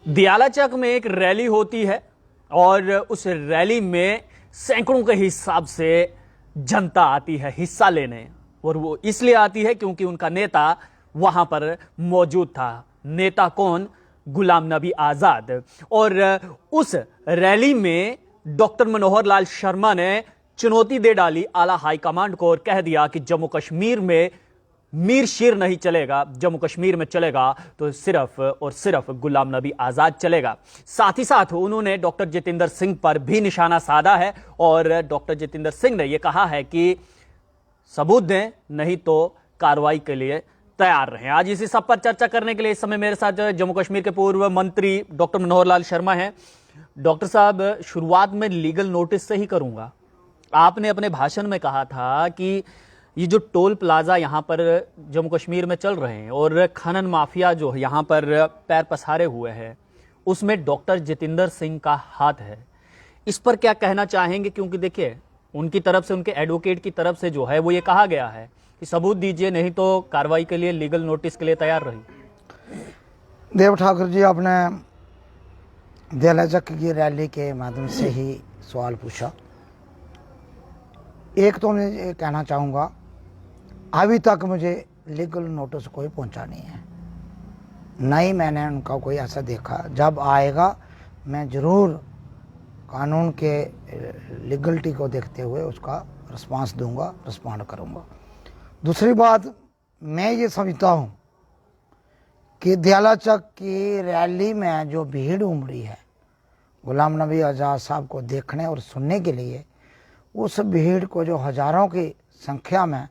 दियाला चक में एक रैली होती है और उस रैली में सैकड़ों के हिसाब से जनता आती है हिस्सा लेने। और वो इसलिए आती है क्योंकि उनका नेता वहां पर मौजूद था। नेता कौन? गुलाम नबी आजाद। और उस रैली में डॉक्टर मनोहर लाल शर्मा ने चुनौती दे डाली आला हाईकमांड को और कह दिया कि जम्मू कश्मीर में मीर शीर नहीं चलेगा, जम्मू कश्मीर में चलेगा तो सिर्फ और सिर्फ गुलाम नबी आजाद चलेगा। साथ ही साथ उन्होंने डॉक्टर जितेंद्र सिंह पर भी निशाना साधा है और डॉक्टर जितेंद्र सिंह ने यह कहा है कि सबूत दें, नहीं तो कार्रवाई के लिए तैयार रहें। आज इसी सब पर चर्चा करने के लिए इस समय मेरे साथ जम्मू कश्मीर के पूर्व मंत्री डॉक्टर मनोहर लाल शर्मा हैं। डॉक्टर साहब, शुरुआत में लीगल नोटिस से ही करूंगा। आपने अपने भाषण में कहा था कि ये जो टोल प्लाजा यहाँ पर जम्मू कश्मीर में चल रहे हैं और खनन माफिया जो यहाँ पर पैर पसारे हुए हैं, उसमें डॉक्टर जितेंद्र सिंह का हाथ है। इस पर क्या कहना चाहेंगे? क्योंकि देखिए, उनकी तरफ से, उनके एडवोकेट की तरफ से जो है वो ये कहा गया है कि सबूत दीजिए, नहीं तो कार्रवाई के लिए, लीगल नोटिस के लिए तैयार रही। देव ठाकुर जी, आपने दियाला चक की रैली के माध्यम से ही सवाल पूछा। एक तो मैं ये कहना चाहूँगा, अभी तक मुझे लीगल नोटिस कोई पहुंचा नहीं है, नहीं मैंने उनका कोई ऐसा देखा। जब आएगा मैं ज़रूर कानून के लीगलिटी को देखते हुए उसका रिस्पांस दूंगा, रिस्पॉन्ड करूंगा। दूसरी बात, मैं ये समझता हूँ कि दियाला चक की रैली में जो भीड़ उमड़ी है गुलाम नबी आज़ाद साहब को देखने और सुनने के लिए, उस भीड़ को जो हज़ारों की संख्या में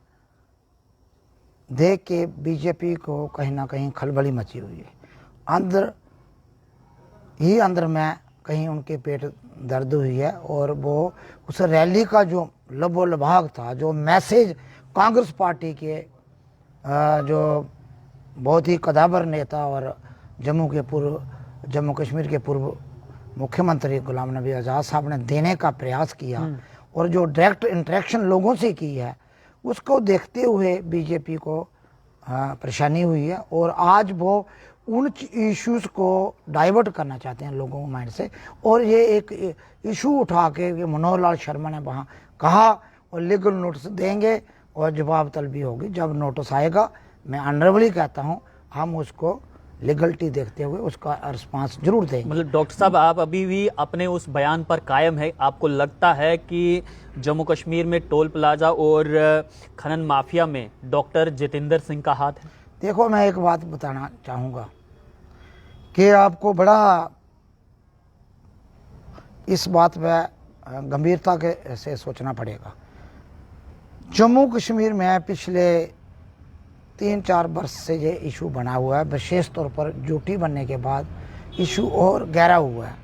देख के बीजेपी को कहीं ना कहीं खलबली मची हुई है। अंदर ही अंदर में कहीं उनके पेट दर्द हुई है और वो उस रैली का जो लबो लबाग था, जो मैसेज कांग्रेस पार्टी के जो बहुत ही कदावर नेता और जम्मू कश्मीर के पूर्व मुख्यमंत्री गुलाम नबी आज़ाद साहब ने देने का प्रयास किया और जो डायरेक्ट इंटरेक्शन लोगों से की है, उसको देखते हुए बीजेपी को परेशानी हुई है। और आज वो उन इश्यूज़ को डाइवर्ट करना चाहते हैं लोगों के माइंड से, और ये एक इशू उठा के मनोहर लाल शर्मा ने वहाँ कहा और लीगल नोटिस देंगे और जवाब तलबी होगी। जब नोटिस आएगा, मैं ऑनरेबली कहता हूँ, हम उसको लीगलिटी देखते हुए उसका रिस्पांस जरूर देंगे। मतलब डॉक्टर साहब, आप अभी भी अपने उस बयान पर कायम है? आपको लगता है कि जम्मू कश्मीर में टोल प्लाजा और खनन माफिया में डॉक्टर जितेंद्र सिंह का हाथ है? देखो, मैं एक बात बताना चाहूँगा कि आपको बड़ा इस बात पर गंभीरता के से सोचना पड़ेगा। जम्मू कश्मीर में पिछले 3-4 वर्ष से ये इशू बना हुआ है, विशेष तौर पर ड्यूटी बनने के बाद इशू और गहरा हुआ है।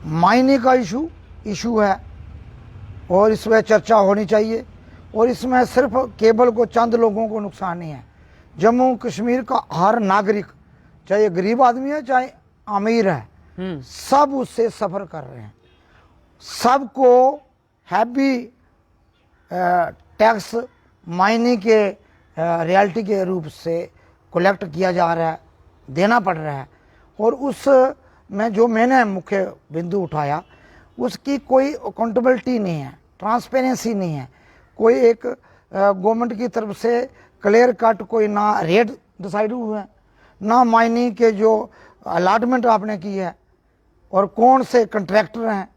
मायने का इशू है और इसमें चर्चा होनी चाहिए। और इसमें सिर्फ केवल को चंद लोगों को नुकसान नहीं है, जम्मू कश्मीर का हर नागरिक, चाहे गरीब आदमी है चाहे अमीर है, सब उससे सफ़र कर रहे हैं। सबको हैवी टैक्स मायने के रियलिटी के रूप से कलेक्ट किया जा रहा है, देना पड़ रहा है। और उस में जो मैंने मुख्य बिंदु उठाया, उसकी कोई अकाउंटेबिलिटी नहीं है, ट्रांसपेरेंसी नहीं है, कोई एक गवर्नमेंट की तरफ से क्लियर कट कोई ना रेट डिसाइड हुए हैं, ना माइनिंग के जो अलाटमेंट आपने की है और कौन से कंट्रैक्टर हैं,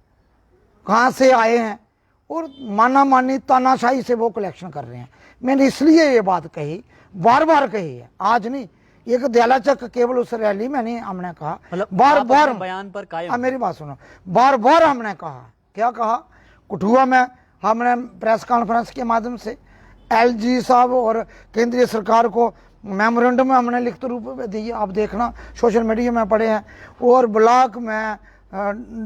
कहाँ से आए हैं, और माना मानी तानाशाही से वो कलेक्शन कर रहे हैं। मैंने इसलिए ये बात कही, बार बार कही है, आज नहीं। एक दियाला चक केवल उस रैली में नहीं, हमने कहा बार बार, बयान पर कायम। मेरी बात सुनो, बार बार हमने कहा, क्या कहा? कठुआ में हमने प्रेस कॉन्फ्रेंस के माध्यम से एलजी साहब और केंद्रीय सरकार को मेमोरेंडम हमने लिखित रूप में दिए, आप देखना, सोशल मीडिया में पड़े हैं। और ब्लॉक में,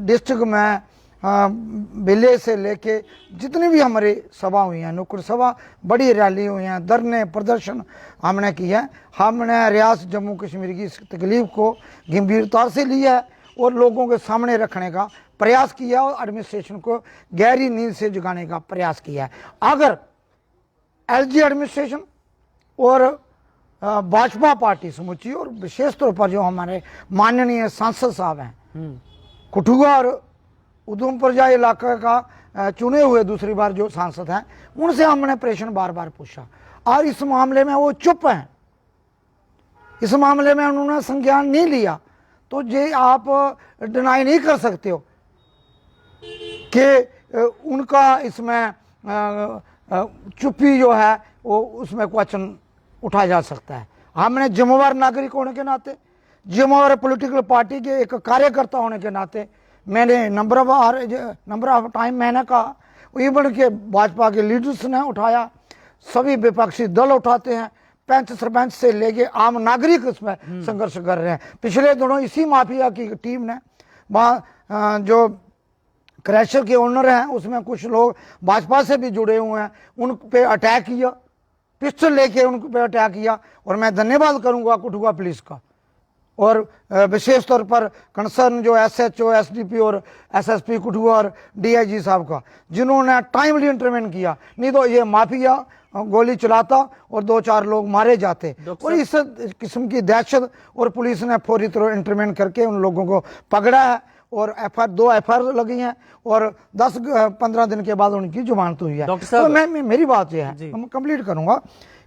डिस्ट्रिक्ट में, विलेज से लेके जितनी भी हमारी सभा हुई हैं, नुक्कड़ सभा, बड़ी रैली हुई हैं, धरने प्रदर्शन हमने किए हैं। हमने रियासत जम्मू कश्मीर की इस तकलीफ को गंभीरता से लिया है और लोगों के सामने रखने का प्रयास किया और एडमिनिस्ट्रेशन को गहरी नींद से जगाने का प्रयास किया है। अगर एलजी एडमिनिस्ट्रेशन और भाजपा पार्टी समूची और विशेष तौर पर जो हमारे माननीय सांसद साहब हैं कठुआ और उधमपुर जा इलाके का चुने हुए दूसरी बार जो सांसद हैं, उनसे हमने प्रश्न बार बार पूछा और इस मामले में वो चुप हैं, इस मामले में उन्होंने संज्ञान नहीं लिया। तो ये आप डिनाई नहीं कर सकते हो कि उनका इसमें चुप्पी जो है वो उसमें क्वेश्चन उठाया जा सकता है। हमने जिम्मेवार नागरिक होने के नाते, जिम्मेवार पॉलिटिकल पार्टी के एक कार्यकर्ता होने के नाते मैंने नंबर ऑफ टाइम मैंने कहा, इवन के भाजपा के लीडर्स ने उठाया, सभी विपक्षी दल उठाते हैं, पंच सरपंच से लेके आम नागरिक इसमें संघर्ष कर रहे हैं। पिछले दिनों इसी माफिया की टीम ने वहाँ जो क्रैशर के ओनर हैं उसमें कुछ लोग भाजपा से भी जुड़े हुए हैं, उन पे अटैक किया, पिस्टल लेके उन पे अटैक किया। और मैं धन्यवाद करूंगा कठुआ पुलिस का और विशेष तौर पर कंसर्न जो SHO, SDP और SSP कठुआ और DIG साहब का, जिन्होंने टाइमली इंटरवेंट किया, नहीं तो ये माफिया गोली चलाता और 2-4 लोग मारे जाते। और इस किस्म की दहशत और पुलिस ने फौरी तौर इंटरवेंट करके उन लोगों को पकड़ा है और दो FIR लगी हैं और 10-15 दिन के बाद उनकी जमानत हुई है। तो मेरी बात यह है, मैं कंप्लीट करूंगा।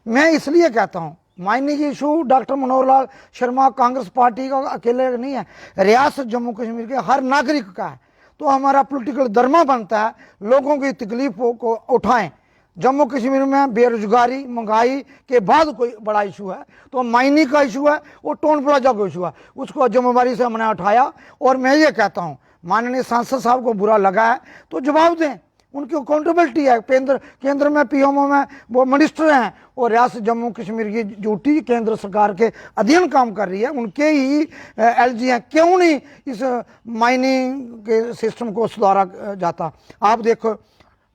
मैं इसलिए कहता हूं mining issue doctor Manohar Lal Sharma Congress party का अकेले नहीं है, रियासत जम्मू कश्मीर के हर नागरिक का है। तो हमारा पॉलिटिकल धर्मा बनता है लोगों की तकलीफों को उठाएं। जम्मू कश्मीर में बेरोजगारी महंगाई के बाद कोई बड़ा इशू है तो माइनिंग का इशू है, वो टोन प्लाजा का इशू है, उसको जिम्मेवारी से हमने उठाया। और मैं ये कहता हूँ माननीय सांसद साहब को बुरा लगा है तो जवाब दें, उनकी अकाउंटेबिलिटी है। केंद्र में PMO में वो मिनिस्टर हैं और रियासत जम्मू कश्मीर की ड्यूटी केंद्र सरकार के अधीन काम कर रही है, उनके ही LG हैं, क्यों नहीं इस माइनिंग के सिस्टम को सुधारा जाता। आप देखो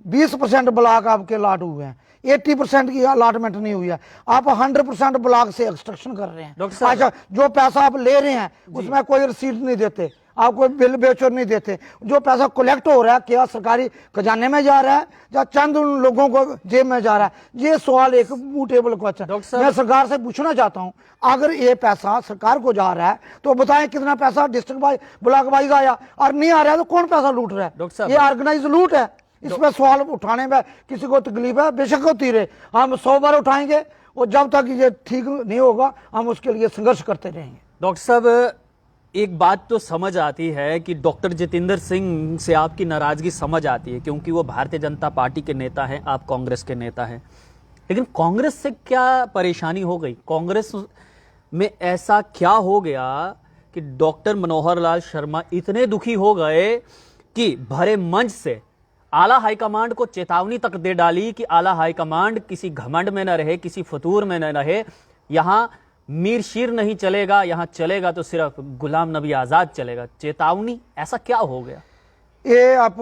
20% ब्लॉक आपके अलाट हुए हैं, 80% की अलाटमेंट नहीं हुई है, आप 100% ब्लॉक से एक्सट्रैक्शन कर रहे हैं। अच्छा, जो पैसा आप ले रहे हैं उसमें कोई रसीद नहीं देते, आप कोई बिल बेचर नहीं देते। जो पैसा कलेक्ट हो रहा है क्या सरकारी खजाने में जा रहा है या चंद उन लोगों को जेब में जा रहा है? ये सवाल एक मूटेबल क्वेश्चन मैं सरकार से पूछना चाहता हूं। अगर ये पैसा सरकार को जा रहा है तो बताएं कितना पैसा डिस्ट्रिक्ट वाइज ब्लॉक वाइज आया, और नहीं आ रहा है तो कौन पैसा लूट रहा है? ये ऑर्गेनाइज लूट है। इस पर सवाल उठाने में किसी को तकलीफ है, बेशक होती रहे, हम 100 बार उठाएंगे और जब तक ये ठीक नहीं होगा हम उसके लिए संघर्ष करते रहेंगे। डॉक्टर साहब, एक बात तो समझ आती है कि डॉक्टर जितेंद्र सिंह से आपकी नाराजगी समझ आती है क्योंकि वो भारतीय जनता पार्टी के नेता हैं, आप कांग्रेस के नेता हैं, लेकिन कांग्रेस से क्या परेशानी हो गई? कांग्रेस में ऐसा क्या हो गया कि डॉक्टर मनोहर लाल शर्मा इतने दुखी हो गए कि भरे मंच से आला हाईकमांड को चेतावनी तक दे डाली कि आला हाईकमांड किसी घमंड में न रहे, किसी फतूर में न रहे, यहां मीर शीर नहीं चलेगा, यहां चलेगा तो सिर्फ गुलाम नबी आजाद चलेगा। चेतावनी, ऐसा क्या हो गया? ये आप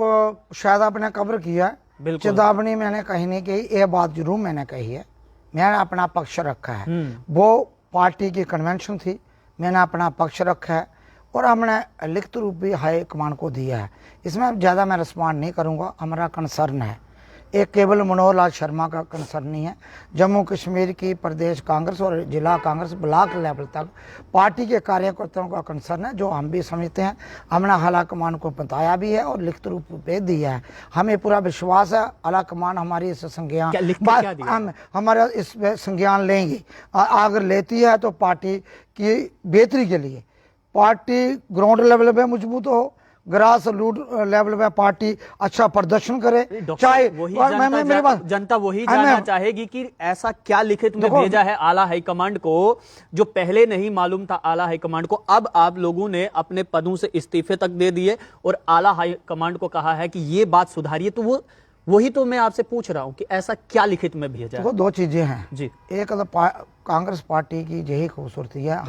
शायद आपने कवर किया है, चेतावनी मैंने कहीं नहीं कही, ये बात जरूर मैंने कही है, मैंने अपना पक्ष रखा है। वो पार्टी की कन्वेंशन थी, मैंने अपना पक्ष रखा है और हमने लिखित रूप भी हाई कमान को दिया है। इसमें ज़्यादा मैं रिस्पॉन्ड नहीं करूँगा। हमारा कंसर्न है, एक केवल मनोहर लाल शर्मा का कंसर्न नहीं है, जम्मू कश्मीर की प्रदेश कांग्रेस और जिला कांग्रेस ब्लॉक लेवल तक पार्टी के कार्यकर्ताओं का कंसर्न है, जो हम भी समझते हैं। हमने आला कमान को बताया भी है और लिखित रूप पे दिया है। हमें पूरा विश्वास है आला कमान हमारी इस संज्ञान हमारा इस संज्ञान लेंगी, अगर लेती है तो पार्टी की बेहतरी के लिए, पार्टी ग्राउंड लेवल पे मजबूत हो, ग्रास रूट लेवल पे पार्टी अच्छा प्रदर्शन करे। चाहे जनता वही जानना चाहेगी कि ऐसा क्या लिखित में भेजा है आला हाईकमांड को जो पहले नहीं मालूम था आला हाईकमांड को। अब आप लोगों ने अपने पदों से इस्तीफे तक दे दिए और आला हाईकमांड को कहा है कि ये बात सुधारिए, तो वही तो मैं आपसे पूछ रहा हूं कि ऐसा क्या लिखित में भेजा है? दो चीजें हैं जी। एक तो कांग्रेस पार्टी की यही खूबसूरती है,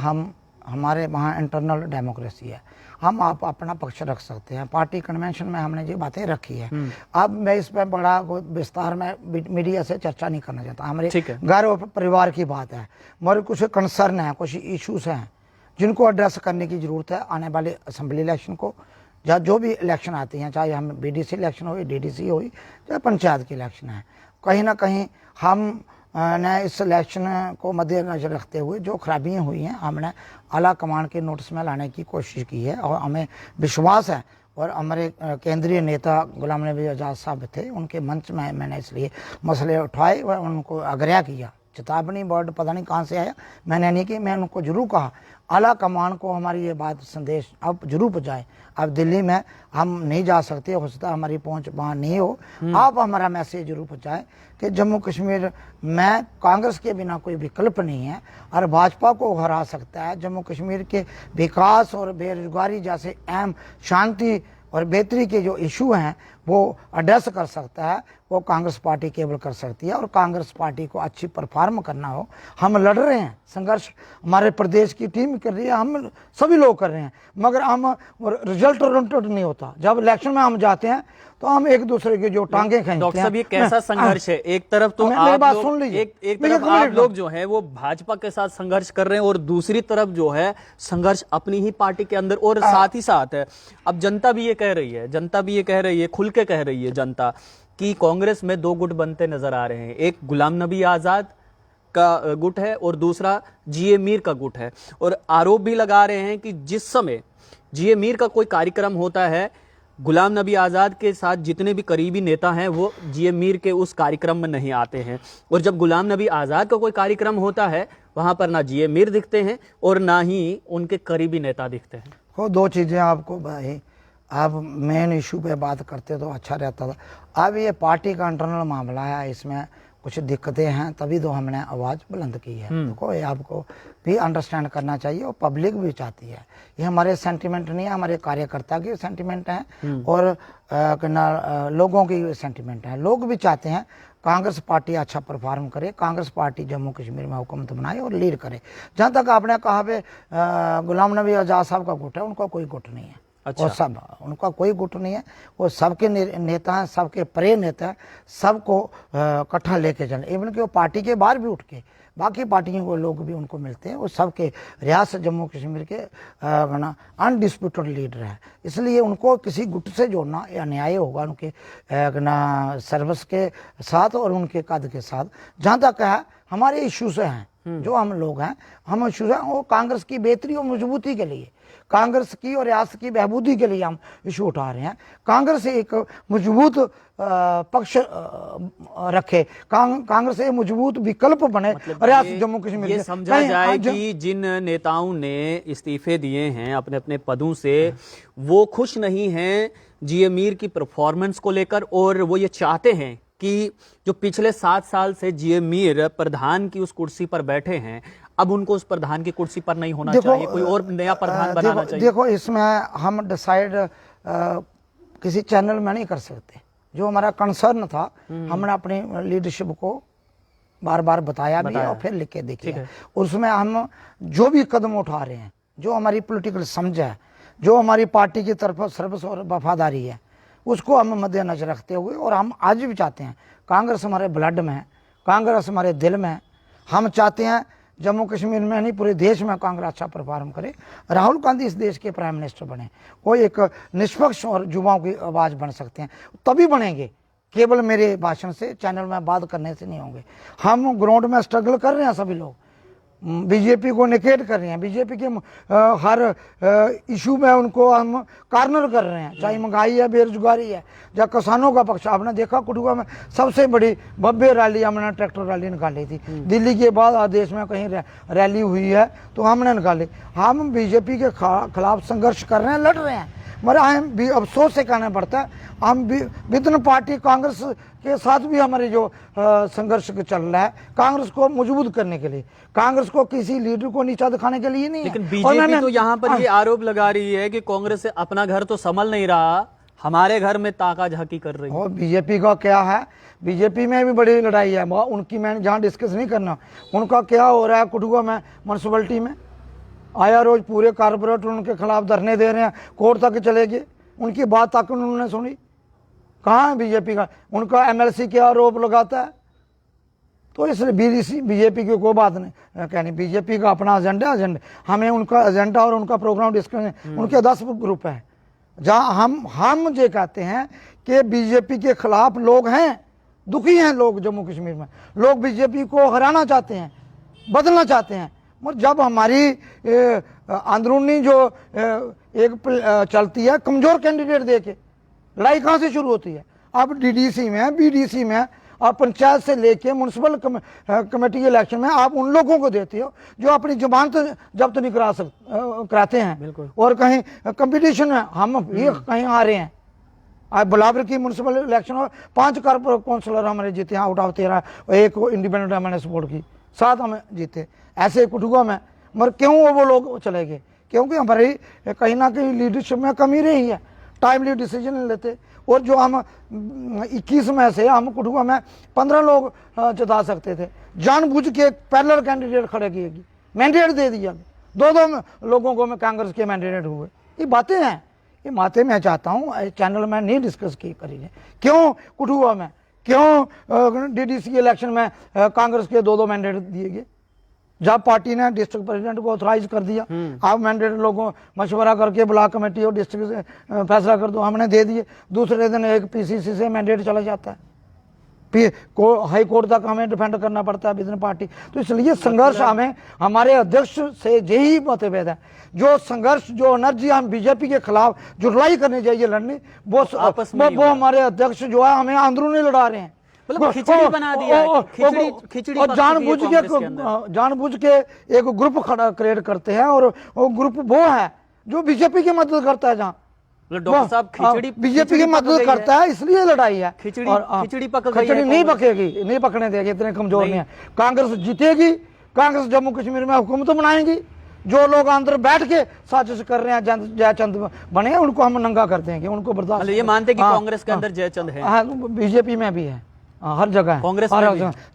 हमारे वहाँ इंटरनल डेमोक्रेसी है, हम आप अपना पक्ष रख सकते हैं। पार्टी कन्वेंशन में हमने ये बातें रखी है। अब मैं इस पर बड़ा विस्तार में मीडिया से चर्चा नहीं करना चाहता, हमारे घर और परिवार की बात है, मगर कुछ कंसर्न है, कुछ इश्यूज हैं जिनको एड्रेस करने की जरूरत है। आने वाले असेंबली इलेक्शन को या जो भी इलेक्शन आती हैं, चाहे हम BDC इलेक्शन हो, DDC हो, चाहे पंचायत की इलेक्शन है, कहीं ना कहीं हम ने इस इलेक्शन को मद्देनजर रखते हुए जो खराबियाँ हुई हैं हमने आला कमान के नोटिस में लाने की कोशिश की है और हमें विश्वास है। और हमारे केंद्रीय नेता गुलाम नबी आज़ाद साहब थे, उनके मंच में मैंने इसलिए मसले उठाए और उनको आग्रह किया। चेतावनी बोर्ड पता नहीं कहाँ से आया, मैंने नहीं कि मैं उनको जरूर कहा आला कमान को हमारी ये बात संदेश अब जरूर पहुँचाएं। अब दिल्ली में हम नहीं जा सकते, हो सकता हमारी पहुंच वहाँ नहीं हो, आप हमारा मैसेज जरूर पहुँचाएं कि जम्मू कश्मीर में कांग्रेस के बिना कोई विकल्प नहीं है और भाजपा को हरा सकता है। जम्मू कश्मीर के विकास और बेरोजगारी जैसे अहम शांति और बेहतरी के जो इशू हैं वो एड्रेस कर सकता है, वो कांग्रेस पार्टी केवल कर सकती है। और कांग्रेस पार्टी को अच्छी परफॉर्म करना हो, हम लड़ रहे हैं, संघर्ष हमारे प्रदेश की टीम कर रही है, हम सभी लोग कर रहे हैं, मगर हम रिजल्ट ओरिएंटेड नहीं होता। जब इलेक्शन में हम जाते हैं तो हम एक दूसरे के जो टांगे खींचते हैं। डॉक्टर साहब, ये कैसा संघर्ष है? एक तरफ तो मेरी बात सुन लीजिए, एक तरफ आप लोग जो है वो भाजपा के साथ संघर्ष कर रहे हैं और दूसरी तरफ जो है संघर्ष अपनी ही पार्टी के अंदर, और साथ ही साथ है अब जनता भी ये कह रही है, खुल के कह रही है जनता कि कांग्रेस में दो गुट बनते नजर आ रहे हैं। एक गुलाम नबी आजाद का गुट है और दूसरा जीए मीर का गुट है, और आरोप भी लगा रहे हैं कि जिस समय जीए मीर का कोई कार्यक्रम होता है, गुलाम नबी आज़ाद के साथ जितने भी करीबी नेता हैं वो जीए मीर के उस कार्यक्रम में नहीं आते हैं, और जब गुलाम नबी आज़ाद का कोई कार्यक्रम होता है वहां पर ना जीए मीर दिखते हैं और ना ही उनके करीबी नेता दिखते हैं। वो दो चीज़ें आपको भाई, आप मेन इशू पे बात करते तो अच्छा रहता था। अब ये पार्टी का इंटरनल मामला है, इसमें कुछ दिक्कतें हैं, तभी तो हमने आवाज़ बुलंद की है। देखो ये आपको भी अंडरस्टैंड करना चाहिए और पब्लिक भी चाहती है। ये हमारे सेंटिमेंट नहीं है, हमारे कार्यकर्ता के सेंटिमेंट हैं और लोगों की सेंटिमेंट है। लोग भी चाहते हैं कांग्रेस पार्टी अच्छा परफॉर्म करे, कांग्रेस पार्टी जम्मू कश्मीर में हुकूमत बनाए और लीड करे। जहाँ तक आपने कहा पे गुलाम नबी आज़ाद साहब का गुट है, उनका कोई गुट नहीं है। अच्छा। और सब उनका कोई गुट नहीं है, वो सबके नेता हैं, सबके प्रिय नेता हैं, सबको इकट्ठा लेके चले। इवन कि वो पार्टी के बाहर भी उठ के बाकी पार्टियों के लोग भी उनको मिलते हैं, वो सबके रियासत जम्मू कश्मीर के अनडिस्प्यूटेड लीडर है। इसलिए उनको किसी गुट से जोड़ना अन्याय होगा उनके सर्विस के साथ और उनके कद के साथ। जहाँ तक है हमारे इश्यूज हैं, जो हम लोग हैं, हम इश्यूज हैं वो कांग्रेस की बेहतरी और मजबूती के लिए, कांग्रेस की और रियासत की बहबूदी के लिए हम इशू उठा रहे हैं। कांग्रेस एक मजबूत पक्ष रखे, कांग्रेस एक मजबूत विकल्प बने रियासत जम्मू कश्मीर। ये समझा जाए कि जिन नेताओं ने इस्तीफे दिए हैं अपने अपने पदों से, वो खुश नहीं हैं जीए मीर की परफॉर्मेंस को लेकर, और वो ये चाहते हैं कि जो पिछले 7 साल से जीए मीर प्रधान की उस कुर्सी पर बैठे हैं, अब उनको उस प्रधान की कुर्सी पर नहीं होना चाहिए, कोई और नया प्रधान बनाना चाहिए। देखो इसमें हम डिसाइड किसी चैनल में नहीं कर सकते। जो हमारा कंसर्न था हमने अपनी लीडरशिप को बार बार बताया भी और फिर लिख के देखिए। उसमें हम जो भी कदम उठा रहे हैं, जो हमारी पॉलिटिकल समझ है, जो हमारी पार्टी की तरफ सर्विस और वफादारी है, उसको हम मद्देनजर रखते हुए, और हम आज भी चाहते हैं, कांग्रेस हमारे ब्लड में है, कांग्रेस हमारे दिल में है। हम चाहते हैं जम्मू कश्मीर में नहीं पूरे देश में कांग्रेस अच्छा परफॉर्म करे, राहुल गांधी इस देश के प्राइम मिनिस्टर बने, कोई एक निष्पक्ष और युवाओं की आवाज़ बन सकते हैं, तभी बनेंगे। केवल मेरे भाषण से, चैनल में बात करने से नहीं होंगे। हम ग्राउंड में स्ट्रगल कर रहे हैं, सभी लोग बीजेपी को निकेट कर रहे हैं, बीजेपी के हर इशू में उनको हम कार्नर कर रहे हैं, चाहे महंगाई है, बेरोजगारी है, या किसानों का पक्ष। आपने देखा कठुआ में सबसे बड़ी भव्य रैली हमने ट्रैक्टर रैली निकाली थी। दिल्ली के बाद देश में कहीं रैली हुई है तो हमने निकाली। हम बीजेपी के खिलाफ संघर्ष कर रहे हैं, लड़ रहे हैं, मगर हम भी अफसोस से कहना पड़ता है, हम भी विदिन पार्टी कांग्रेस के साथ भी हमारे जो संघर्ष चल रहा है, कांग्रेस को मजबूत करने के लिए, कांग्रेस को किसी लीडर को नीचा दिखाने के लिए नहीं। लेकिन बीजेपी तो यहाँ पर ये आरोप लगा रही है कि कांग्रेस से अपना घर तो संभल नहीं रहा, हमारे घर में ताका झाकी कर रही है। बीजेपी का क्या है, बीजेपी में भी बड़ी लड़ाई है, उनकी मैं जहाँ डिस्कस नहीं करना। उनका क्या हो रहा है कठुआ में म्यूनसिपलिटी में, आया रोज पूरे कारपोरेटर उनके खिलाफ धरने दे रहे हैं, कोर्ट तक चले गए, उनकी बात तक उन्होंने सुनी। कहाँ है बीजेपी का? उनका एमएलसी क्या आरोप लगाता है। तो इसलिए बीजेपी की कोई बात नहीं कहनी, बीजेपी का अपना एजेंडा हमें उनका एजेंडा और उनका प्रोग्राम डिस्कस, उनके 10 ग्रुप है। जहाँ हम ये कहते हैं कि बीजेपी के खिलाफ लोग हैं, दुखी हैं लोग जम्मू कश्मीर में। लोग बीजेपी को हराना चाहते हैं, बदलना चाहते हैं। मगर जब हमारी अंदरूनी जो एक चलती है कमज़ोर कैंडिडेट दे के, लड़ाई कहाँ से शुरू होती है? अब डीडीसी में, बीडीसी में, आप पंचायत से लेके म्यूनसिपल कमेटी के इलेक्शन में आप उन लोगों को देते हो जो अपनी जमानत जब्त नहीं कराते हैं। और कहीं कंपटीशन है, हम ये कहीं आ रहे हैं। आज बलाबर की म्यूनसिपल इलेक्शन में 5 काउंसलर हमारे जीते हैं आउट ऑफ 13, एक इंडिपेंडेंट हमने सपोर्ट की, 7 हम जीते। ऐसे कुटुआ में, मगर क्यों वो लोग चले गए? क्योंकि हमारी कहीं ना कहीं लीडरशिप में कमी रही है, टाइमली डिसीजन नहीं लेते। और जो हम 21 में से हम कुटुआ में 15 लोग जिता सकते थे, जानबूझ के पैरेलल कैंडिडेट खड़े किए, मैंडेट दे दिया, 2 लोगों को मैं कांग्रेस के मैंडेट हुए। ये बातें हैं, ये बातें मैं चाहता हूँ चैनल में नहीं डिस्कस की करेंगे। क्यों कुटुआ में, क्यों डीडीसी इलेक्शन में कांग्रेस के 2 मैंडेट दिए गए? जब पार्टी ने डिस्ट्रिक्ट प्रेसिडेंट को ऑथराइज कर दिया, आप मैंडेट लोगों मशवरा करके ब्लॉक कमेटी और डिस्ट्रिक्ट से फैसला कर दो, हमने दे दिए। दूसरे दिन एक पीसीसी से मैंडेट चला जाता है, हाई कोर्ट तक हमें डिफेंड करना पड़ता है विद इन पार्टी। तो इसलिए संघर्ष हमें हमारे अध्यक्ष से यही मतभेद है। जो संघर्ष, जो एनर्जी हम बीजेपी के खिलाफ जो लड़ाई करनी चाहिए लड़नी, वो हमारे अध्यक्ष जो है हमें अंदरूनी लड़ा रहे हैं। मतलब खिचड़ी बना दिया है, खिचड़ी और जानबूझ के एक ग्रुप खड़ा क्रिएट करते हैं। और वो ग्रुप वो है जो बीजेपी की मदद करता है। जहाँ डॉक्टर साहब खिचड़ी बीजेपी की मदद करता है, इसलिए लड़ाई है। खिचड़ी नहीं पकेगी, नहीं पकने देगी, इतने कमजोर नहीं है। कांग्रेस जीतेगी, कांग्रेस जम्मू कश्मीर में हुकूमत बनाएगी। जो लोग अंदर बैठ के साजिश कर रहे हैं, जयचंद बने हैं, उनको हम नंगा कर देंगे, उनको बर्दाश्त। ये मानते कि कांग्रेस के अंदर जयचंद है? हाँ, बीजेपी में भी है, हर जगह कांग्रेस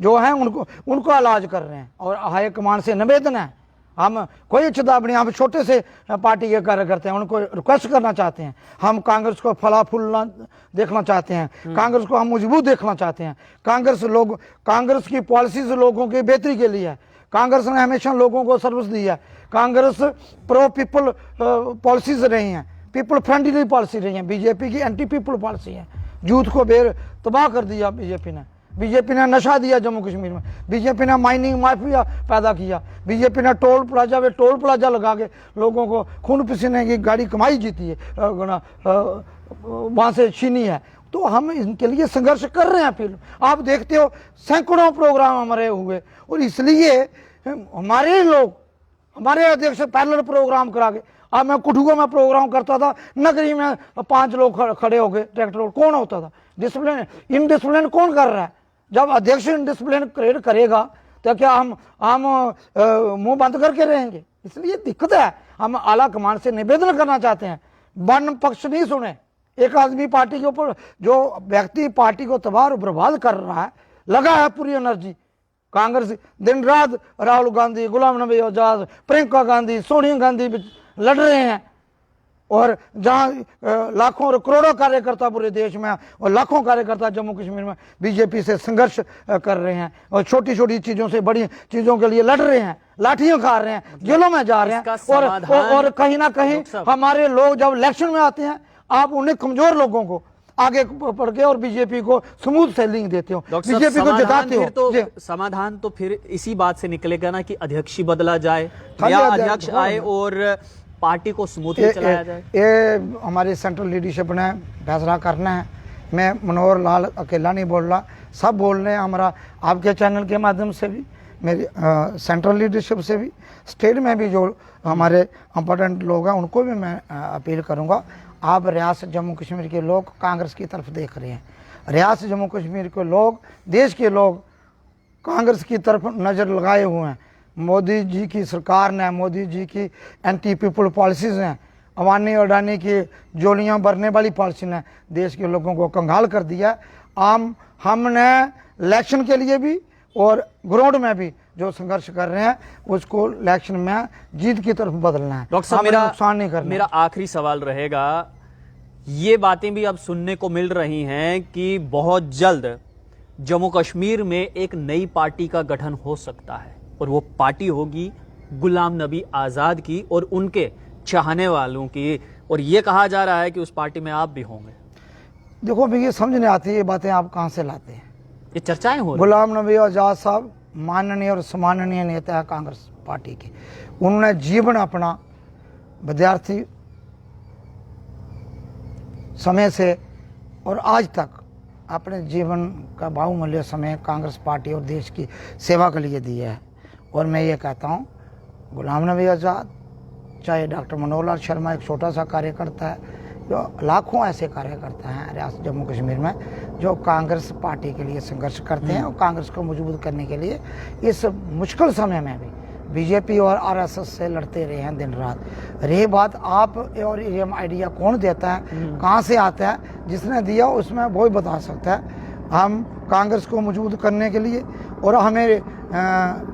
जो है उनको इलाज कर रहे हैं। और हाई कमान से निवेदन है, हम कोई चेतावनी, हम छोटे से पार्टी के कार्यकर्ते हैं, उनको रिक्वेस्ट करना चाहते हैं। हम कांग्रेस को फला फूलना देखना चाहते हैं, कांग्रेस को हम मजबूत देखना चाहते हैं। कांग्रेस की पॉलिसीज लोगों की बेहतरी के लिए है। कांग्रेस ने हमेशा लोगों को सर्विस दी है। कांग्रेस प्रो पीपल पॉलिसीज रही हैं, पीपल फ्रेंडली पॉलिसी रही है। बीजेपी की एंटी पीपल पॉलिसी है। यूथ को तबाह कर दिया बीजेपी ने नशा दिया जम्मू कश्मीर में, बीजेपी ने माइनिंग माफिया पैदा किया, बीजेपी ने टोल प्लाजा लगा के लोगों को खून पसीने की गाड़ी कमाई जीती है, वहाँ से छीनी है। तो हम इनके लिए संघर्ष कर रहे हैं। फिर आप देखते हो सैकड़ों प्रोग्राम हमारे हुए, और इसलिए हमारे लोग, हमारे अध्यक्ष पैरेलल प्रोग्राम करा के, अब मैं कुठुआ में प्रोग्राम करता था, नगरी में 5 लोग खड़े हो गए ट्रैक्टर, कौन होता था? डिसिप्लिन, इनडिसिप्लिन कौन कर रहा है? जब अध्यक्ष इनडिसिप्लिन क्रिएट करेगा तो क्या हम मुंह बंद करके रहेंगे? इसलिए दिक्कत है। हम आला कमान से निवेदन करना चाहते हैं, वन पक्ष नहीं सुने। एक आदमी पार्टी के ऊपर, जो व्यक्ति पार्टी को तबाह और बर्बाद कर रहा है, लगा है पूरी एनर्जी। कांग्रेस दिन रात राहुल गांधी, गुलाम नबी आजाद, प्रियंका गांधी, सोनिया गांधी लड़ रहे हैं। और जहां लाखों और करोड़ों कार्यकर्ता पूरे देश में और लाखों कार्यकर्ता जम्मू कश्मीर में बीजेपी से संघर्ष कर रहे हैं, और छोटी छोटी चीजों से बड़ी चीजों के लिए लड़ रहे हैं, लाठियां खा रहे हैं, जेलों में जा रहे हैं। और कहीं ना कहीं हमारे लोग जब इलेक्शन में आते हैं, आप उन्हें कमजोर लोगों को आगे बढ़ के और बीजेपी को स्मूथ सेलिंग देते हो, बीजेपी को जिताते हो। तो समाधान तो फिर इसी बात से निकलेगा ना कि अध्यक्ष ही बदला जाए, या अध्यक्ष आए और पार्टी को स्मूथली चलाया जाए। ये हमारी सेंट्रल लीडरशिप ने फैसला करना है। मैं मनोहर लाल अकेला नहीं बोल रहा, सब बोल रहे हैं। हमारा आपके चैनल के माध्यम से भी, मेरी सेंट्रल लीडरशिप से भी, स्टेट में भी जो हमारे इम्पोर्टेंट लोग हैं उनको भी मैं अपील करूंगा। आप रियासत जम्मू कश्मीर के लोग कांग्रेस की तरफ देख रहे हैं, रियासत जम्मू कश्मीर के लोग, देश के लोग कांग्रेस की तरफ नज़र लगाए हुए हैं। मोदी जी की सरकार ने, मोदी जी की एंटी पीपल पॉलिसीज़ हैं, अवानी अडानी की जोलियां भरने वाली पॉलिसी ने देश के लोगों को कंगाल कर दिया। हमने इलेक्शन के लिए भी और ग्राउंड में भी जो संघर्ष कर रहे हैं, उसको इलेक्शन में जीत की तरफ बदलना है। डॉक्टर साहब, मेरा नुकसान नहीं करना। मेरा आखिरी सवाल रहेगा, ये बातें भी अब सुनने को मिल रही हैं कि बहुत जल्द जम्मू कश्मीर में एक नई पार्टी का गठन हो सकता है, और वो पार्टी होगी गुलाम नबी आज़ाद की और उनके चाहने वालों की, और ये कहा जा रहा है कि उस पार्टी में आप भी होंगे। देखो, मुझे समझ नहीं आती ये बातें आप कहाँ से लाते हैं। ये चर्चाएं हो रही गुलाम नबी आज़ाद साहब माननीय और सम्माननीय नेता है कांग्रेस पार्टी के। उन्होंने जीवन अपना विद्यार्थी समय से और आज तक अपने जीवन का बहुमूल्य समय कांग्रेस पार्टी और देश की सेवा के लिए दिया है। और मैं ये कहता हूँ, गुलाम नबी आज़ाद चाहे डॉक्टर मनोहर लाल शर्मा एक छोटा सा कार्यकर्ता है, जो लाखों ऐसे कार्यकर्ता हैं रियासत जम्मू कश्मीर में जो कांग्रेस पार्टी के लिए संघर्ष करते हैं और कांग्रेस को मजबूत करने के लिए इस मुश्किल समय में भी बीजेपी और आरएसएस से लड़ते रहे हैं दिन रात। रही बात आप और ये आइडिया कौन देता है, कहाँ से आता है, जिसने दिया उसमें वो ही बता सकता है। हम कांग्रेस को मजबूत करने के लिए और हमें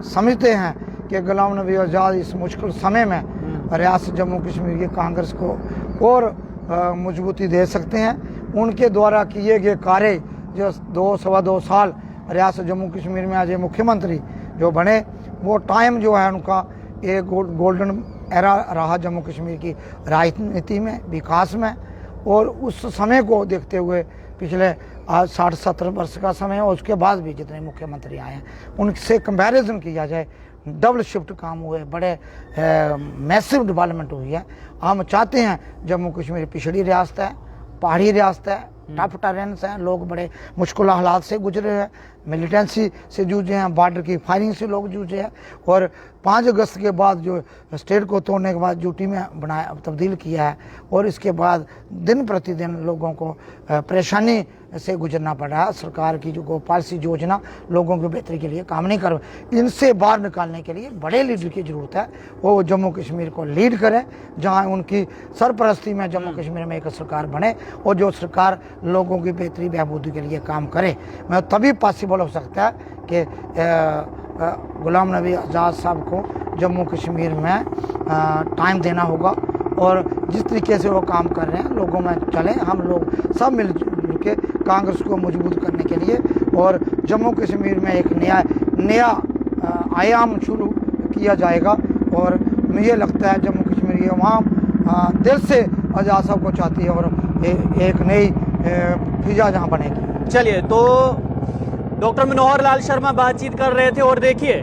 समझते हैं कि गुलाम नबी आज़ाद इस मुश्किल समय में रियासत जम्मू कश्मीर की कांग्रेस को और मजबूती दे सकते हैं। उनके द्वारा किए गए कार्य जो 2-2.25 साल रियासत जम्मू कश्मीर में आज मुख्यमंत्री जो बने, वो टाइम जो है उनका एक गोल्डन एरा रहा जम्मू कश्मीर की राजनीति में, विकास में। और उस समय को देखते हुए पिछले आज 60-70 वर्ष का समय है, और उसके बाद भी जितने मुख्यमंत्री आए हैं उनसे कंपैरिजन किया जाए, डबल शिफ्ट काम हुए, बड़े मैसिव डेवलपमेंट हुई है। हम चाहते हैं, जम्मू कश्मीर पिछड़ी रियासत है, पहाड़ी रियासत है, टफ टेरेंस हैं, लोग बड़े मुश्किल हालात से गुजरे हैं, मिलिटेंसी से जूझे हैं, बॉर्डर की फायरिंग से लोग जूझे हैं। और 5 अगस्त के बाद जो स्टेट को तोड़ने के बाद यूटी में बनाया तब्दील किया है, और इसके बाद दिन प्रतिदिन लोगों को परेशानी से गुजरना पड़ रहा है। सरकार की जो पॉलिसी योजना लोगों की बेहतरी के लिए काम नहीं कर, इनसे बाहर निकालने के लिए बड़े लीडर की ज़रूरत है। वो जम्मू कश्मीर को लीड करें, जहां उनकी सरपरस्ती में जम्मू कश्मीर में एक सरकार बने और जो सरकार लोगों की बेहतरी बहबूदी के लिए काम करे। मैं तभी पॉसिबल हो सकता है कि गुलाम नबी आज़ाद साहब को जम्मू कश्मीर में टाइम देना होगा, और जिस तरीके से वो काम कर रहे हैं लोगों में चले, हम लोग सब मिलजुल के कांग्रेस को मजबूत करने के लिए, और जम्मू कश्मीर में एक नया आयाम शुरू किया जाएगा। और मुझे लगता है जम्मू कश्मीर की अवाम दिल से आज़ाद साहब को चाहती है, और एक नई फिजा जहाँ बनेगी। चलिए, तो डॉक्टर मनोहर लाल शर्मा बातचीत कर रहे थे, और देखिए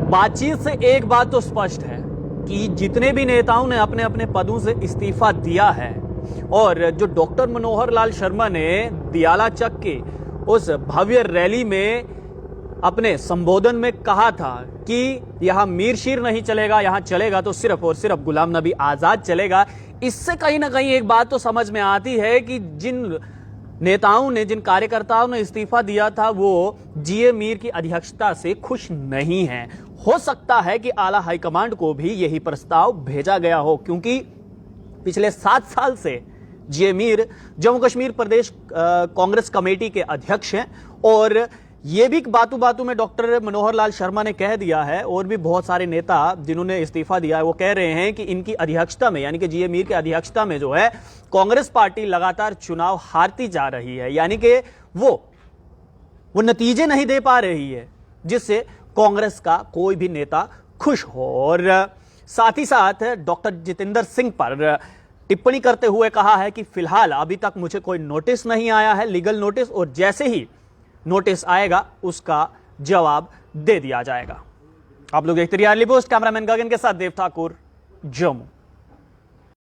बातचीत से एक बात तो स्पष्ट है कि जितने भी नेताओं ने अपने अपने पदों से इस्तीफा दिया है, और जो डॉक्टर मनोहर लाल शर्मा ने दियाला चक के उस भव्य रैली में अपने संबोधन में कहा था कि यहां मीर शीर नहीं चलेगा, यहां चलेगा तो सिर्फ और सिर्फ गुलाम नबी आजाद चलेगा, इससे कहीं ना कहीं एक बात तो समझ में आती है कि जिन नेताओं ने, जिन कार्यकर्ताओं ने इस्तीफा दिया था, वो जीए मीर की अध्यक्षता से खुश नहीं हैं। हो सकता है कि आला हाईकमांड को भी यही प्रस्ताव भेजा गया हो, क्योंकि पिछले 7 साल से जीए मीर जम्मू कश्मीर प्रदेश कांग्रेस कमेटी के अध्यक्ष हैं, और ये भी बातों बातों में डॉक्टर मनोहर लाल शर्मा ने कह दिया है, और भी बहुत सारे नेता जिन्होंने इस्तीफा दिया है वो कह रहे हैं कि इनकी अध्यक्षता में, यानी कि जीए मीर के अध्यक्षता में जो है कांग्रेस पार्टी लगातार चुनाव हारती जा रही है, यानी कि वो नतीजे नहीं दे पा रही है जिससे कांग्रेस का कोई भी नेता खुश हो। और साथ ही साथ डॉक्टर जितेंद्र सिंह पर टिप्पणी करते हुए कहा है कि फिलहाल अभी तक मुझे कोई नोटिस नहीं आया है, लीगल नोटिस, और जैसे ही नोटिस आएगा उसका जवाब दे दिया जाएगा। आप लोग देखते रहिए अर्ली पोस्ट, कैमरामैन गगन के साथ देव ठाकुर, जम्मू।